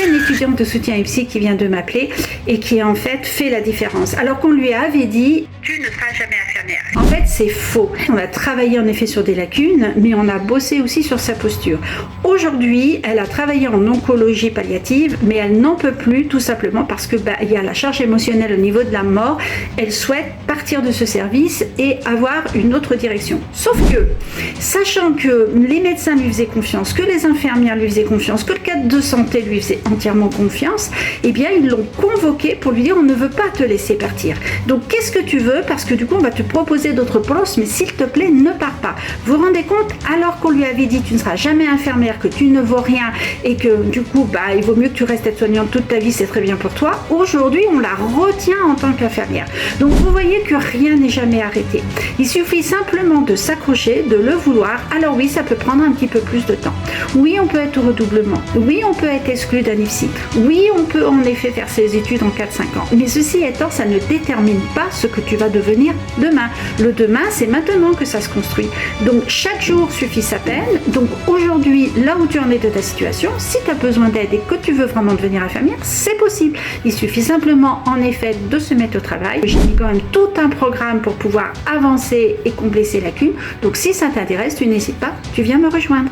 c'est une étudiante de soutien IPSY qui vient de m'appeler et qui en fait fait la différence. Alors qu'on lui avait dit « tu ne seras jamais infirmière ». En fait, c'est faux. On a travaillé en effet sur des lacunes, mais on a bossé aussi sur sa posture. Aujourd'hui, elle a travaillé en oncologie palliative, mais elle n'en peut plus tout simplement parce que il y a la charge émotionnelle au niveau de la mort. Elle souhaite partir de ce service et avoir une autre direction. Sauf que, sachant que les médecins lui faisaient confiance, que les infirmières lui faisaient confiance, que le cadre de santé lui faisait entièrement confiance, eh bien ils l'ont convoqué pour lui dire on ne veut pas te laisser partir. Donc qu'est-ce que tu veux? Parce que du coup on va te proposer d'autres postes, mais s'il te plaît ne pars pas. Vous vous rendez compte? Alors qu'on lui avait dit tu ne seras jamais infirmière, que tu ne vaux rien et que du coup il vaut mieux que tu restes aide-soignante toute ta vie, c'est très bien pour toi. Aujourd'hui on la retient en tant qu'infirmière. Donc vous voyez que rien n'est jamais arrêté. Il suffit simplement de s'accrocher, de le vouloir. Alors oui, ça peut prendre un petit peu plus de temps. Oui, on peut être au redoublement. Oui, on peut être exclu d'un IPSY. Oui, on peut en effet faire ses études en 4-5 ans. Mais ceci étant, ça ne détermine pas ce que tu vas devenir demain. Le demain, c'est maintenant que ça se construit. Donc chaque jour suffit sa peine. Donc aujourd'hui, là où tu en es de ta situation, si tu as besoin d'aide et que tu veux vraiment devenir infirmière, c'est possible. Il suffit simplement en effet de se mettre au travail. J'ai mis quand même tout un programme pour pouvoir avancer et combler ces lacunes. Donc si ça t'intéresse, tu n'hésites pas, tu viens me rejoindre.